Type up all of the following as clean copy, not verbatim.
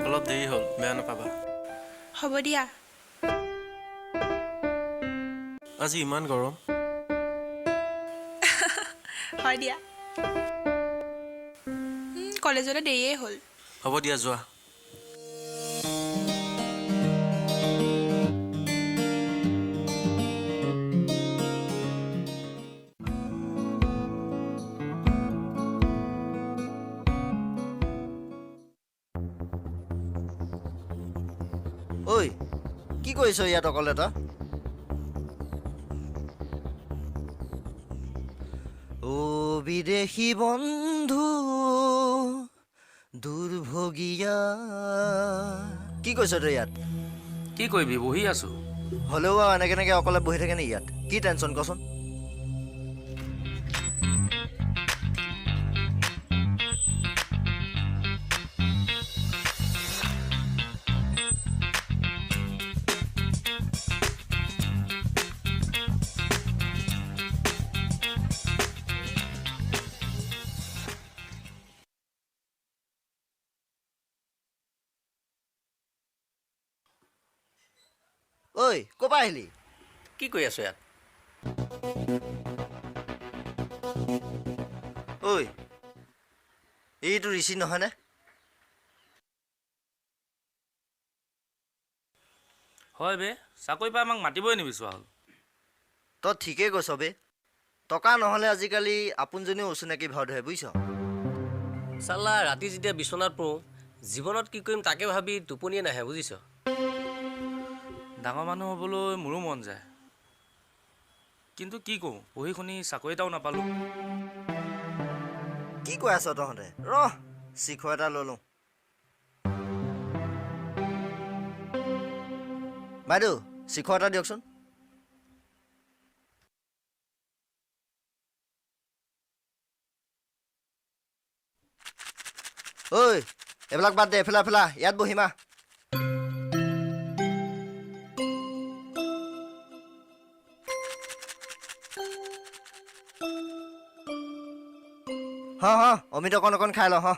অলপ দেৰি হ'ল, বেয়া নাপাবা। হ'ব দিয়া। আজি ইমান গৰম। হয় দিয়া। কলেজলৈ দেৰিয়ে হ'ল। হ'ব দিয়া, যোৱা। ঐ, কি কৰিছ ইয়াত অকলে তই? ও বিদেশী বন্ধু দুৰ্ভগীয়া, কি কৰিছ তই ইয়াত? কি কৰিবি, বহি আছো। হ'লেও আৰু এনেকে অকলে বহি থাকে নি ইয়াত? কি টেনশ্যন কচোন? ঐ, ক'ৰ পৰা আহিলি? কি কৰি আছো ইয়াত? ঐ, এইটো ঋষি নহয়নে? হয় বে, চাকৰি পাই আমাক মাতিবই নিবিচৰা হ'ল। তই ঠিকেই কৈছ বে। টকা নহ'লে আজিকালি আপোনজনীও অচিনাকি ভাও ধৰে, বুজিছ? চালা ৰাতি যেতিয়া বিচনাত পৰোঁ, জীৱনত কি কৰিম তাকে ভাবি টোপনিয়ে নাহে, বুজিছ? ডাঙৰ মানুহ হ'বলৈ মোৰো মন যায়, কিন্তু কি কৰোঁ, পঢ়ি শুনি চাকৰি এটাও নাপালোঁ। কি কৈ আছ তহঁতে? চিখৰ এটা লৈ লওঁ। বাইদেউ, চিখৰ এটা দিয়কচোন। ঐ, এইবিলাক বাদ দে, এফালা ইয়াত বহিমা। অমিত অকণ খাই লওঁ।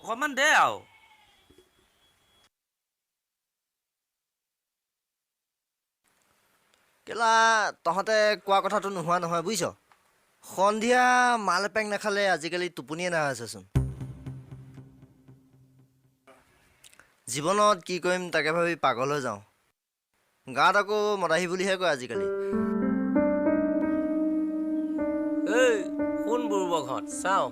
অকণমান দে আৰু। কেলা তহঁতে কোৱা কথাটো নোহোৱা নহয়, বুজিছ? সন্ধিয়া মাল এপেং নাখালে আজিকালি টোপনিয়ে নাহা হৈছেচোন। জীৱনত কি কৰিম তাকে ভাবি পাগল হৈ যাওঁ। গাঁৱত আকৌ মদাহী বুলিহে কয় আজিকালি। এই কোন বুৰ্বকহঁত চাওঁ।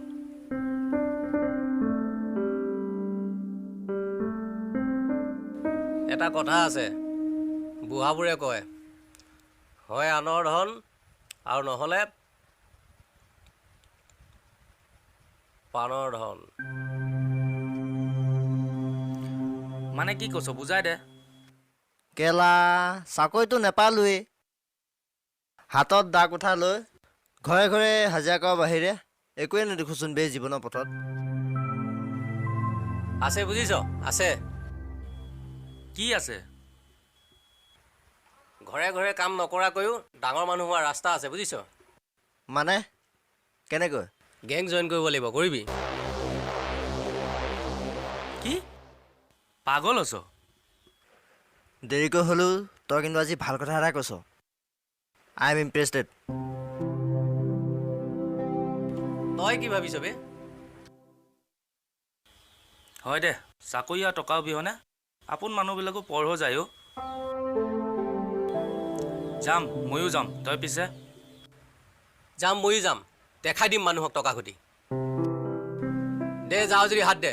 এটা কথা আছে, বুঢ়াবোৰে কয়, হয় আনৰ ধন আৰু নহ'লে পানৰ ধন। মানে কি কৈছ, বুজাই দে। কেলা চাকৰিটো নেপালোৱেই, হাতত দা কুঠা লৈ ঘৰে ঘৰে হাজিৰা কৰাৰ বাহিৰে একোৱে নেদেখোচোন বে জীৱনৰ পথত। আছে বুজিছ, আছে। কি আছে? ঘৰে ঘৰে কাম নকৰাকৈও ডাঙৰ মানুহ হোৱাৰ ৰাস্তা আছে, বুজিছ? মানে কেনেকৈ? গেং জইন কৰিব লাগিব, কৰিবি? কি পাগল আছ? দেৰিকৈ হ'লেও তই কিন্তু আজি ভাল কথা এটা কৈছ। I am impressed. তই কি ভাবিছ বে? হয় দে, চাকৰি আৰু টকা অবিহনে আপোন মানুহবিলাকো পৰ হৈ যায় অ'। যাম, ময়ো যাম, তই পিছে? যাম, ময়ো যাম, দেখাই দিম মানুহক টকা ঘটি। দে যাওঁ যদি হাত দে।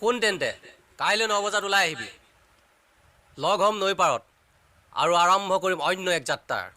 শুন তেন্তে, কাইলৈ 9 বজাত ওলাই আহিবি। লগ হ'ম নৈ পাৰত আৰু আৰম্ভ কৰিম অন্য এক যাত্ৰাৰ।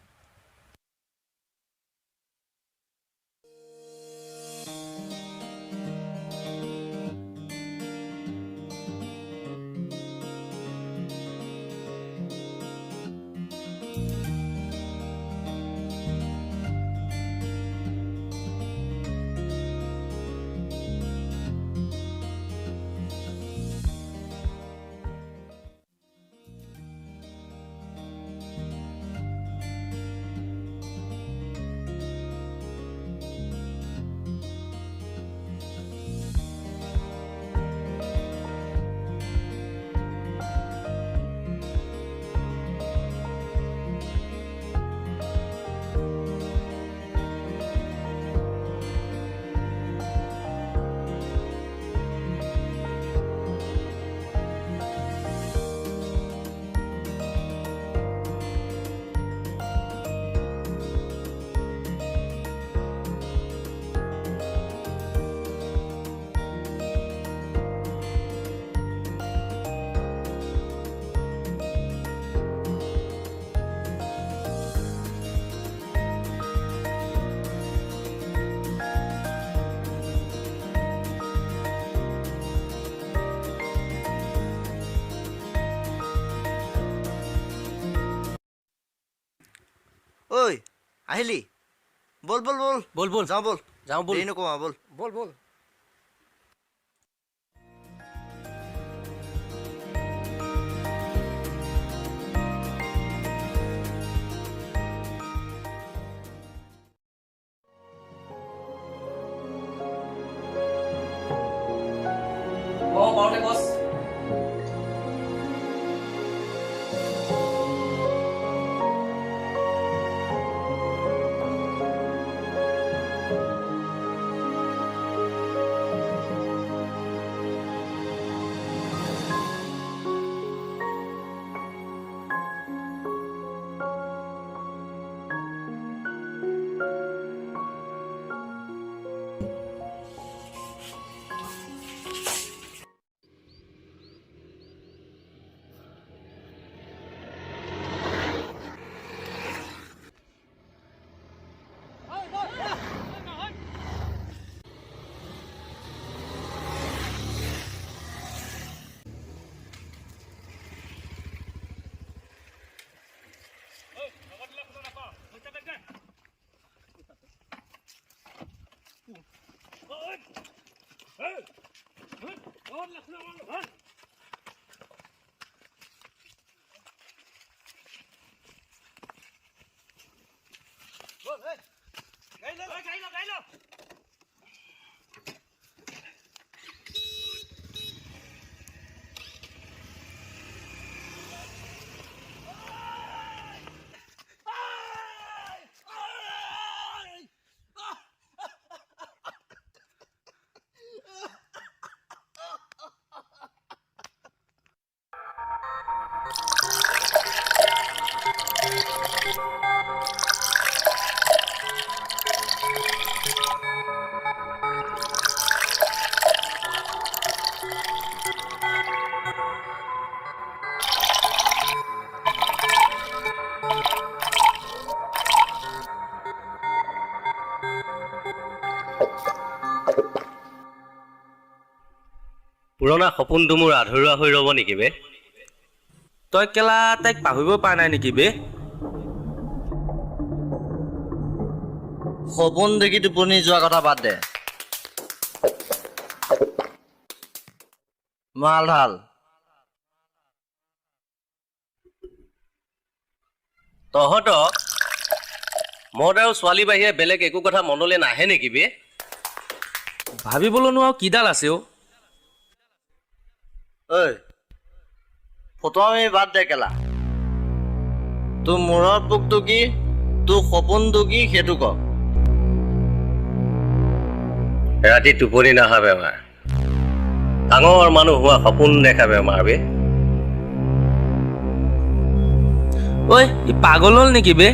আহিলি বল বল বল বল বল যাওঁ বল যাওঁ বল দেৰি নকওঁ বল বল বল বছ পুৰণা সপোনটো মোৰ আধৰুৱা হৈ ৰ'ব নেকি বে তই কেলা তাইক পাহৰিব পৰা নাই নেকি বে সপোন দেখি টোপনি যোৱা কথা বাদ দে মাল ভাল তহঁতক মদ আৰু ছোৱালী বাহিৰে বেলেগ একো কথা মনলৈ নাহে নেকি বে ভাবিবলৈনো আৰু কিডাল আছে অ' ঐ ফটোৱামি বাদ দে কেলা তোৰ মূৰৰ পোকটো কি তোৰ সপোনটো কি সেইটো ক ৰাতি টোপনি নাহা বেমাৰ ডাঙৰ মানুহ হোৱা সপোন দেখা বেমাৰ বে ঐ ই পাগল হ'ল নেকি বে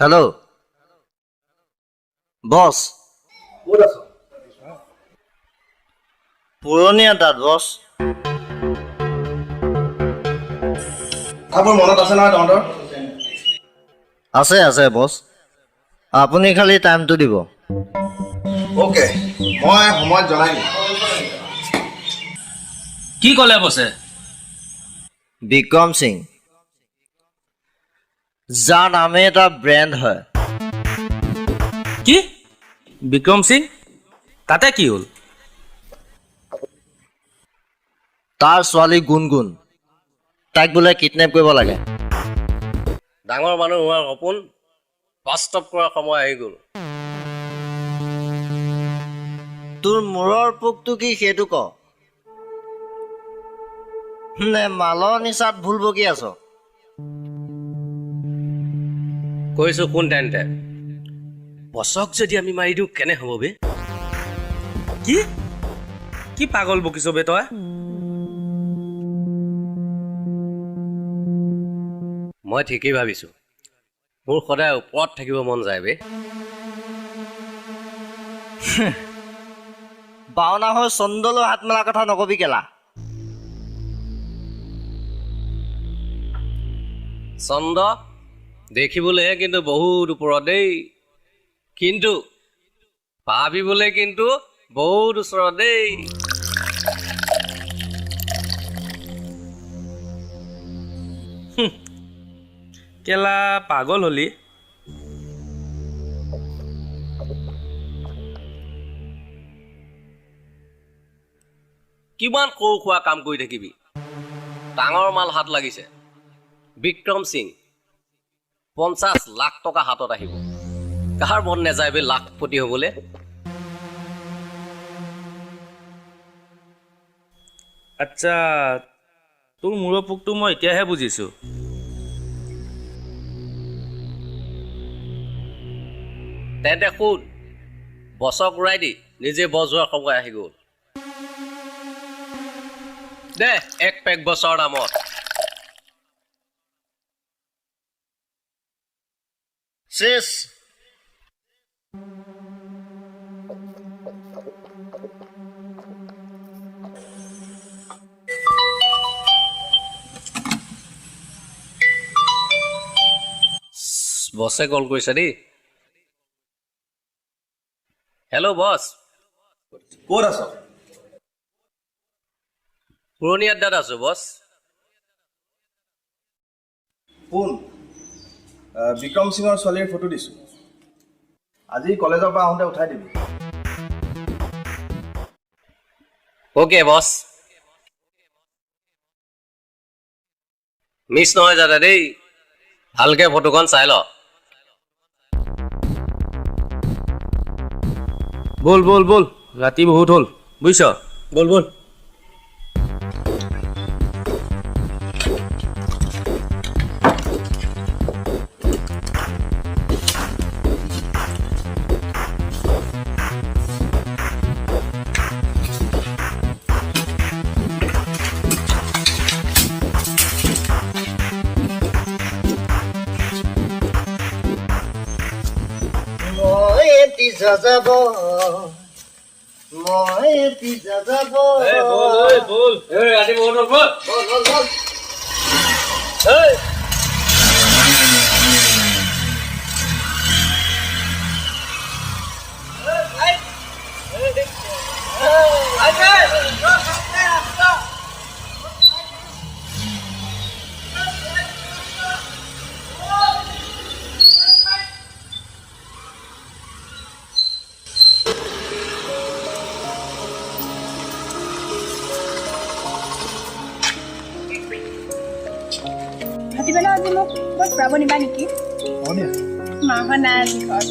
হেল্ল' বছ পুৰণি এটাত বছ মোৰ মনত আছে নহয় তহঁতৰ আছে আছে বছ আপুনি খালি টাইমটো দিব অ'কে মই সময়ত জনাই দিম কি ক'লে বছে বিক্ৰম সিং যাৰ নামে এটা ব্ৰেণ্ড হয় কি বিক্ৰম সিং তাতে কি হ'ল তাৰ ছোৱালী গুণগুণ তাইক বোলে কিডনেপ কৰিব লাগে ডাঙৰ মানুহ হোৱাৰ সপোন বাস্তৱ কৰাৰ সময় আহি গ'ল তোৰ মূৰৰ পোকটো কি সেইটো ক নে মালৰ নিচাত ভুল বকি আছ কৈছো কোন তেন্তে বছক যদি আমি মাৰি দিওঁ কেনে হ'ব বে কি কি পাগল বকিছ বে তই মই ঠিকেই ভাবিছো মোৰ সদায় ওপৰত থাকিব মন যায় বে বাওনা হৈ চন্দলৈ হাত মেলা কথা নকবি কেলা চন্দ দেখিবলৈ কিন্তু বহুত ওপৰত দেই কিন্তু ভাবিবলৈ কিন্তু বহুত ওচৰত দেই কেলা পাগল হলি কিমান সৰু খোৱা কাম কৰি থাকিবি ডাঙৰ মাল হাত লাগিছে বিক্ৰম সিং 50 লাখ টকা হাতত আহিব কাৰ মন নেযায় বে লাখপতি হ'বলে আচ্ছা তোৰ মূৰৰ পোকটো মই এতিয়াহে বুজিছোঁ তেন্তে শুন বছক উৰাই দি নিজে বছ যোৱাৰ সময় আহি গ'ল দে এক পেক বছৰ নামত শেষ বছে কল কৰিছে দেই হেল্ল' বছ ক'ত আছ পুৰণি আড্ডাত আছো বছ কোন বিক্ৰম সিঙৰ ছোৱালীৰ ফটো দিছোঁ আজি কলেজৰ পৰা আহোঁতে উঠাই দিবি অ'কে বছ মিছ নহয় যাতে দেই ভালকে ফটোখন চাই ল বল বল বল ৰাতি বহুত হ'ল বুজিছ বল বল মই পিছা যাব মই পিছা যাব বল ৰাতি বহুত হ'ল বল বল বল বল ভাটিবেলা আজি মোক ক'ৰবাত ফুৰাব নিবা নেকি মাহঁত নাই আজি ঘৰত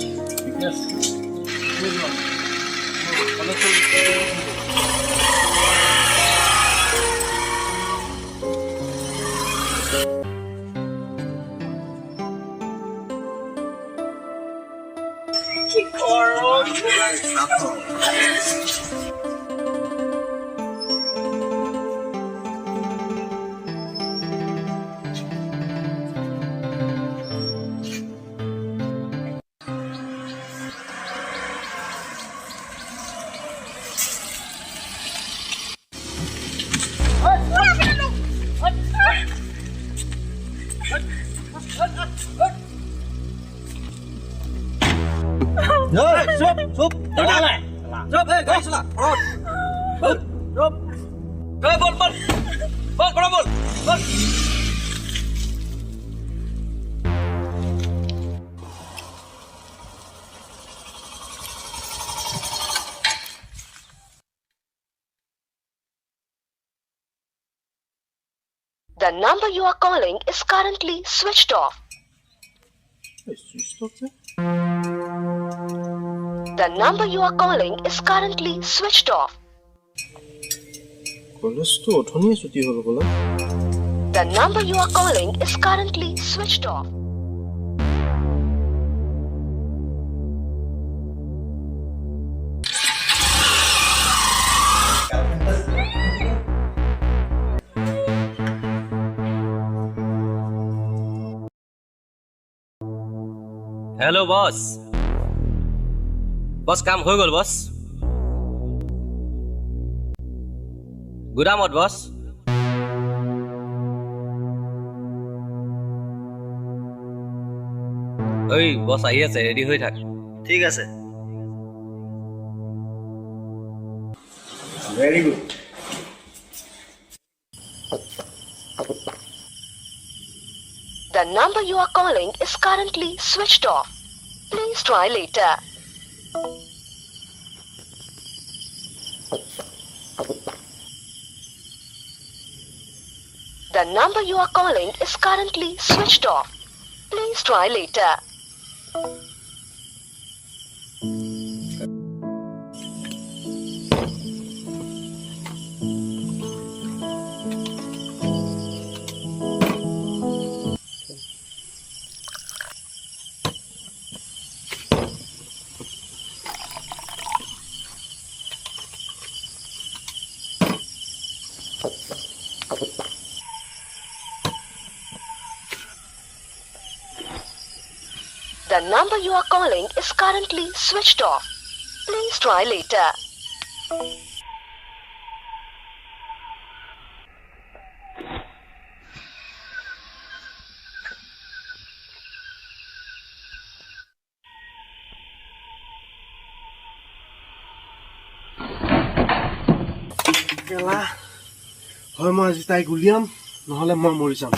The number you are calling is currently switched off. The number you are calling is currently switched off. কলেজটো অথনিয়ে ছুটি হ'ল বোলা The number you are calling is currently switched off. Hello' boss boss কাম হৈ গ'ল বছ গুদামত বছ ঐ বছ আহি আছে ৰেডি হৈ থাক ঠিক আছে very good. The number you are calling is currently switched off. Please try later. The number you are calling is currently switched off. Please try later. The number you are calling is currently switched off. Please try later. কেলা হয় মই আজি তাইক উলিয়াম নহ'লে মই মৰি যাম।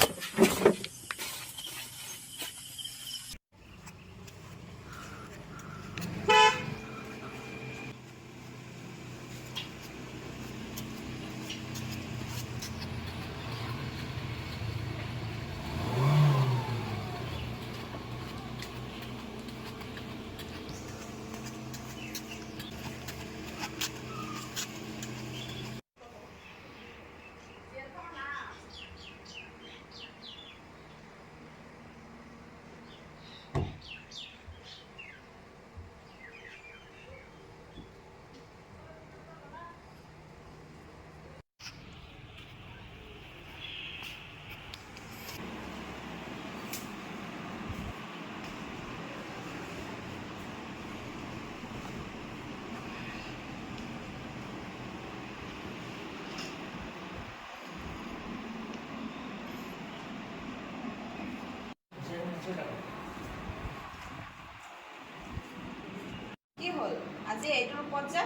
কি হ'ল আজি এইটোৰ ওপৰত যে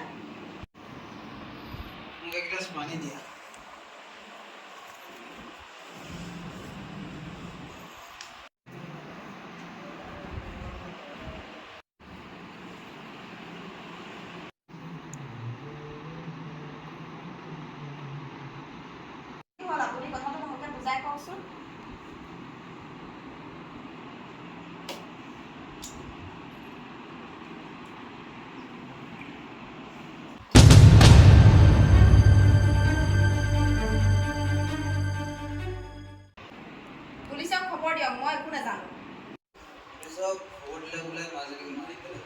মোক এক গ্লাছ পানী দিয়া। কি হ'ল আপুনি কথাটো ভালকৈ বুজাই কওকচোন। পুলিচক খবৰ দিয়ক, মই একো নাজানো। পুলিচক খবৰ দিলে বোলে মাজুলীক মাৰি পেলাব।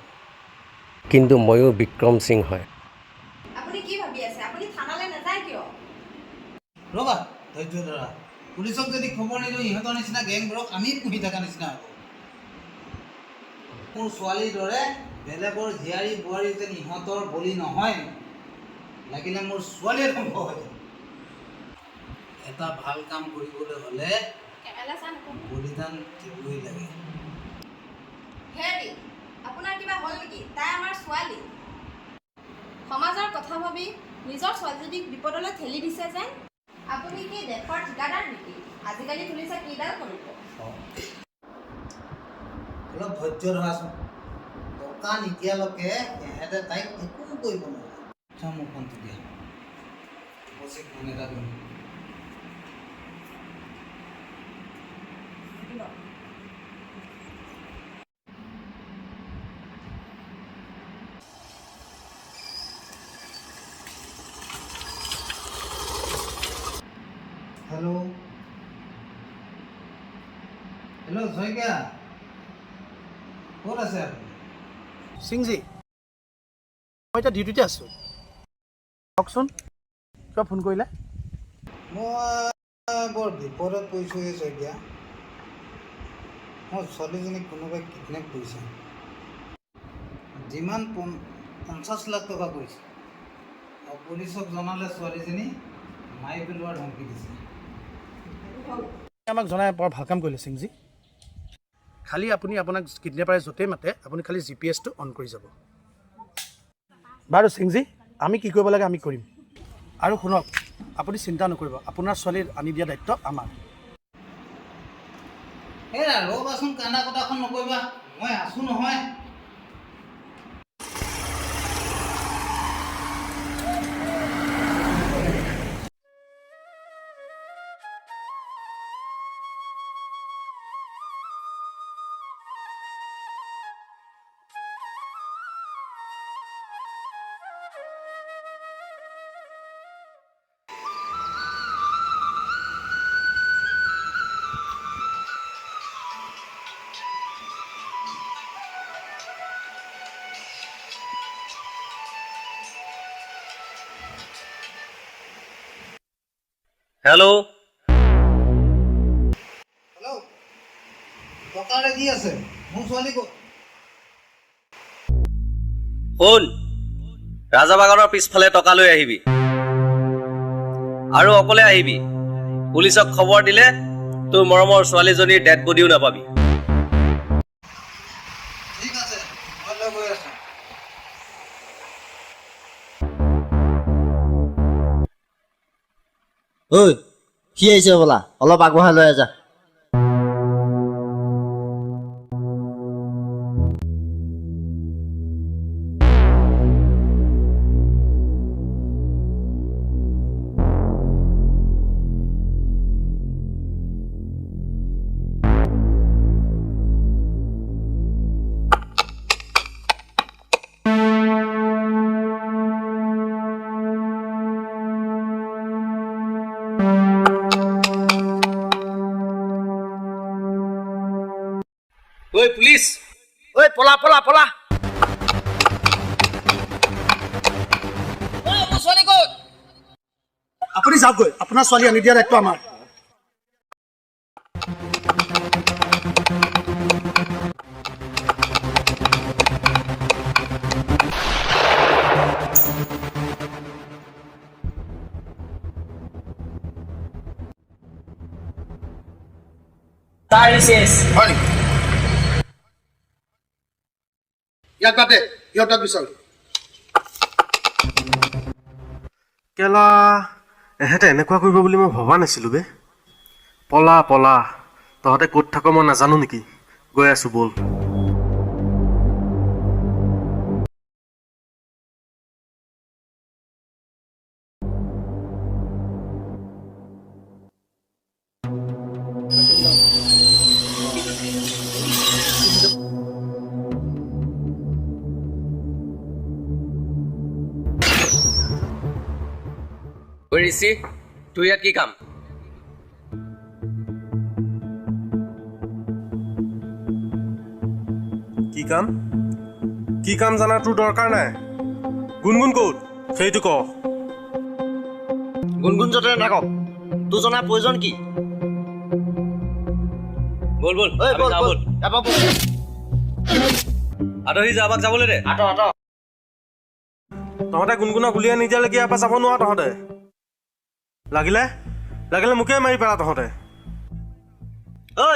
কিন্তু ময়ো বিক্ৰম সিং হয়। আপুনি কি ভাবি আছে? আপুনি থানালৈ নাযায় কিয়? ৰ'বা ধৈৰ্য ধৰা। পুলিচক যদি খবৰ নিদিওঁ ইহঁতৰ নিচিনা গেংবোৰক আমি পুহি থকা নিচিনা হ'ব। মোৰ ছোৱালীৰ দৰে বেলেগৰ জীয়াৰী বোৱাৰী যেন ইহঁতৰ বলি নহয়, লাগিলে মোৰ ছোৱালীয়ে ধ্বংস হৈ যাব। এটা ভাল কাম কৰিবলৈ হ'লে বলিদান দিবই লাগে। হেৰি, আপোনাৰ কিবা হ'ল নেকি? তাই আমাৰ ছোৱালী। সমাজৰ কথা ভাবি নিজৰ ছোৱালীজনীক বিপদলৈ ঠেলি দিছে যেন। আপুনি কি দেশৰ ঠিকাদাৰ নেকি? আজিকালি পুলিচে কিডাল কৰিব? অলপ ধৈৰ্য ধৰাচোন। টকা নিদিয়ালৈকে সিহঁতে তাইক একো কৰিব নোৱাৰে। মোক ফোনটো দিয়া, অৱশ্যে ফোন এটা কৰিম। হেল্ল' হেল্ল' শইকীয়া, ক'ত আছে আপুনি? সিংজী মই এতিয়া ডিউটিতে আছোঁ। কওকচোন কিয় ফোন কৰিলে? মই বৰ বিপদত পৰিছোঁ এই শইকীয়া। মোৰ ছোৱালীজনীক কোনোবাই কিডনেপ কৰিছে। যিমান 50 লাখ টকা কৰিছে। আৰু পুলিচক জনালে ছোৱালীজনী মাৰি পেলোৱাৰ ধমকি দিছে। আমাক জনাই বৰ ভাল কাম কৰিলে সিংজী। খালি আপুনি আপোনাক কিডনেপাৰে য'তেই মাতে আপুনি খালি GPS টো অন কৰি যাব। বাৰু সিংজী, আমি কি কৰিব লাগে আমি কৰিম। আৰু শুনক, আপুনি চিন্তা নকৰিব, আপোনাৰ ছোৱালীৰ আনি দিয়া দায়িত্ব আমাৰ। হেৰা ৰ'বাচোন, কান্দা কটাখন নকৰিবা, মই আছোঁ নহয়। হেল্ল', হেল্ল', টকা ৰেডি আছে, মোৰ ছোৱালী ক'ত? শুন, ৰাজাবাগানৰ পিছফালে টকা লৈ আহিবি আৰু অকলে আহিবি। পুলিচক খবৰ দিলে তোৰ মৰমৰ ছোৱালীজনীৰ ডেড বডিও নাপাবি। ঠিক আছে, মই লৈ গৈ আছোঁ। ঐ, সি আহিছে বোলা, অলপ আগবঢ়াই লৈ যা। ঐ পুলিচ, ঐ পলা পলা পলা। আপুনি যাওকগৈ, আপোনাৰ ছোৱালী আনি দিয়া দায়িত্ব আমাৰ। হয় নেকি? ইয়াক বাদে, সিহঁতক বিচাৰ। কেলা, এহেঁতে এনেকুৱা কৰিব বুলি মই ভবা নাছিলোঁ বে। পলা পলা, তহঁতে ক'ত থাক মই নাজানো নেকি? গৈ আছোঁ ব'ল। ঐ ঋষি, তোৰ ইয়াত কি কাম? কি কাম? কি কাম জানা তোৰ দৰকাৰ নাই। গুণগুণ ক'ত সেইটো ক। গুণগুণ য'তে নাথাকক, তোৰ জনা প্ৰয়োজন কি? বল বল, ঐ আমি বল যাওঁ বল, বল। যাবা বল। আঁতৰি যা, আমাক যাবলৈ দে। আঁতৰ আঁতৰ। তহঁতে গুণগুণক উলিয়াই নিদিয়ালৈকে ইয়াৰ পৰা যাব নোৱাৰ তহঁতে। লাগিলে লাগিলে মোকে মাৰি পেলা তহঁতে। ঐ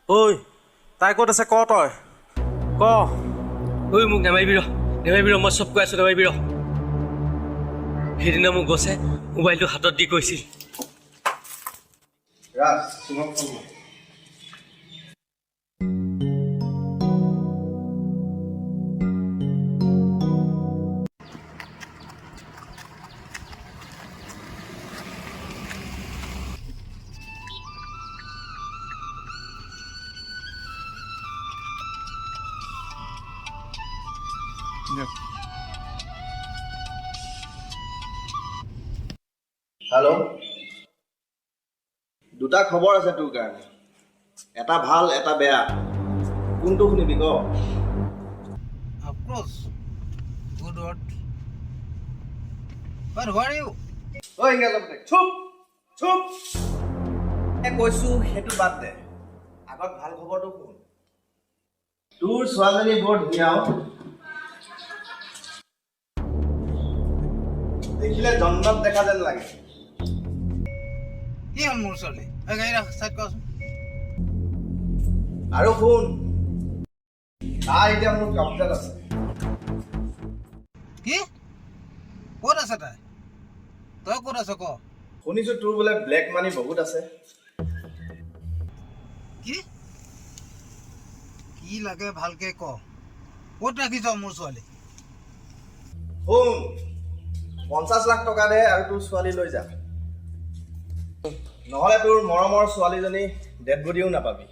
ঐ, তাই ক'ত আছে ক তই ক। ঐ মোক নেমাৰিবি ৰ, নেমাৰিবি ৰ, মই চব কৈ আছোঁ, নেমাৰিবি ৰ। সেইদিনা মোক গছে মোবাইলটো হাতত দি কৈছিল। ৰাজ, তোমাক ফোন কৰিম। হেল্ল', দুটা খবৰ আছে তোৰ কাৰণে, এটা ভাল এটা বেয়া, কোনটো শুনিবি ক? Of course, good word. But who are you? ঐ ইংৰাজৰ পুতেক, চুপ চুপ। কৈছো সেইটো বাদ দে, আগত ভাল খবৰটো শুন। তোৰ ছোৱালীজনী বৰ ধুনীয়া অ। দেখিলে জন্মত দেখা যেন লাগে। কি হ'ল মোৰ ছোৱালী? এই গাড়ী ৰাখ, চাইড কৰাচোন। আৰু শুন, তাই এতিয়া মোৰ কব্জাত আছে। কি? ক'ত আছে তাই? তই ক'ত আছ ক? শুনিছো তোৰ বোলে ব্লেক মানি বহুত আছে। কি? কি লাগে ভালকে ক। ক'ত ৰাখিছ মোৰ ছোৱালী? শুন, 50 লাখ টকা দে আৰু তোৰ ছোৱালী লৈ যা। নহ'লে তোৰ মৰমৰ ছোৱালীজনী ডেড বডিও নাপাবি।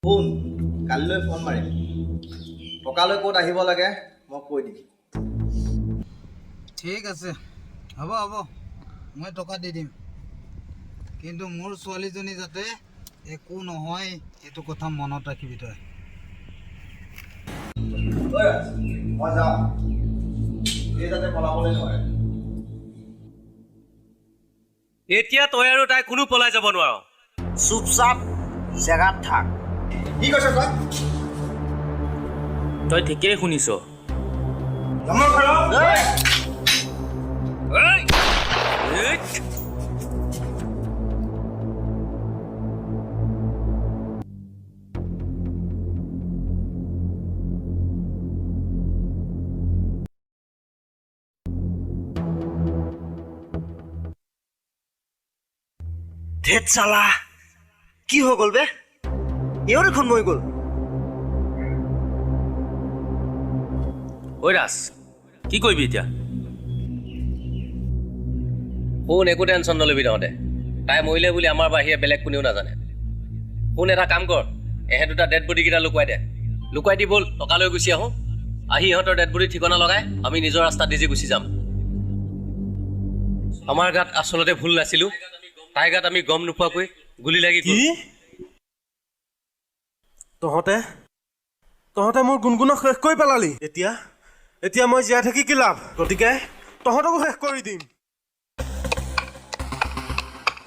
শুন, কালিলৈ ফোন মাৰিম। টকালৈ ক'ত আহিব লাগে মই কৈ দিম। ঠিক আছে, হ'ব হ'ব, মই টকা দি দিম। কিন্তু মোৰ ছোৱালীজনী যাতে একো নহয় সেইটো কথা মনত ৰাখিবি তই। ঐ ৰাজ, মই যাওঁ। এই যাতে পলাবলৈ নোৱাৰে। এতিয়া তই আৰু তাই কোনো পলাই যাব নোৱাৰ। চুপচাপ জেগাত থাক। কি কৈছ তই? তই ঠিকেই শুনিছ। জন্মৰ ঘৰ ধেত চালা, কি হৈ গ'ল বে? এও দেখোন মৰি গ'ল। ঐ ৰাজ, কি কৰিবি এতিয়া? শুন, একো টেনশ্যন নল'বি তহঁতে। তাই মৰিলে বুলি আমাৰ বাহিৰে বেলেগ কোনেও নাজানে। শুন, এটা কাম কৰ, এহে দুটা ডেড বডিকেইটা লুকুৱাই দে। লুকুৱাই দি ব'ল, টকা লৈ গুচি আহোঁ। আহি ইহঁতৰ ডেড বডি ঠিকনা লগাই আমি নিজৰ ৰাস্তাত নিজে গুচি যাম। আমাৰ গাত আচলতে ভুল নাছিলোঁ। তাইৰ গাত আমি গম নোপোৱাকৈ গুলি লাগি কি? তহঁতে মোৰ গুণগুণক শেষ কৰি পেলালি। এতিয়া মই জীয়াই থাকি কি লাভ? গতিকে তহঁতকো শেষ কৰি দিম।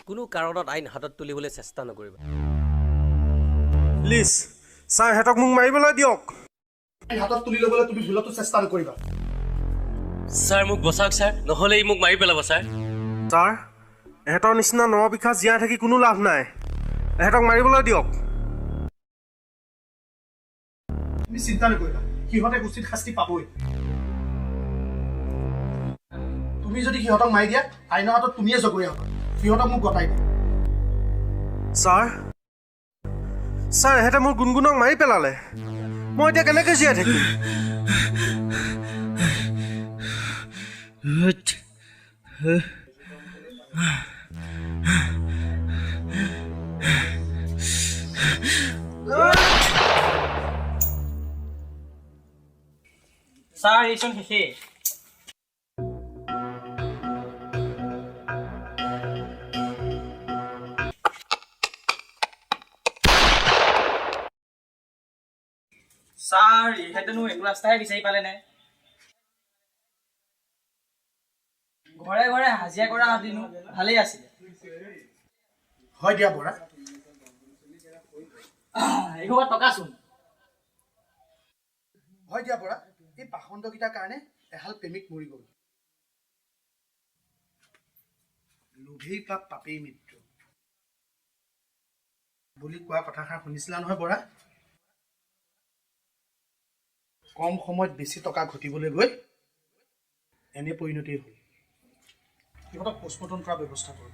কোনো কাৰণত আইন হাতত তুলিবলৈ চেষ্টা নকৰিবা। প্লিজ ছাৰ, ইহঁতক মোক মাৰিবলৈ দিয়ক। হাতত তুলি ল'বলৈ তুমি ভুলতো চেষ্টা নকৰিবা। ছাৰ, মোক বচাওক ছাৰ, নহ'লে ই মোক মাৰি পেলাব ছাৰ। ছাৰ, এহেঁতৰ নিচিনা নৰবিখা জীয়াই থাকি কোনো লাভ নাই। এহেঁতক মাৰিবলৈ দিয়ক। তুমি চিন্তা নকৰিবা, সিহঁতে উচিত শাস্তি পাবই। তুমি যদি সিহঁতক মাৰি দিয়া, আইনৰ হাতত তুমিয়ে জগৰীয়া হ'বা। সিহঁতক মোক গতাই দিয়া। ছাৰ, এহেঁতে মোৰ গুণগুণক মাৰি পেলালে। মই এতিয়া কেনেকৈ জীয়াই থাকিম? ছাৰ, এইচোন শেষেই। ছাৰ, ইহঁতেনো একো ৰাস্তাহে বিচাৰি পালেনে? ঘৰে ঘৰে হাজিৰা কৰা দিনো ভালেই আছিলে। হয় দিয়া বৰা। এইসোপা টকাচোন। হয় দিয়া বৰা, এই পাখণ্ডকেইটাৰ কাৰণে এহাল প্ৰেমিক মৰি গ'ল। লোভেই পাপ পাপেই মৃত্যু বুলি কোৱা কথাষাৰ শুনিছিলা নহয় বৰা? কম সময়ত বেছি টকা ঘটিবলৈ গৈ এনে পৰিণতি হ'ল। সিহঁতক পষ্টমৰ্টম কৰাৰ ব্যৱস্থা কৰোঁ।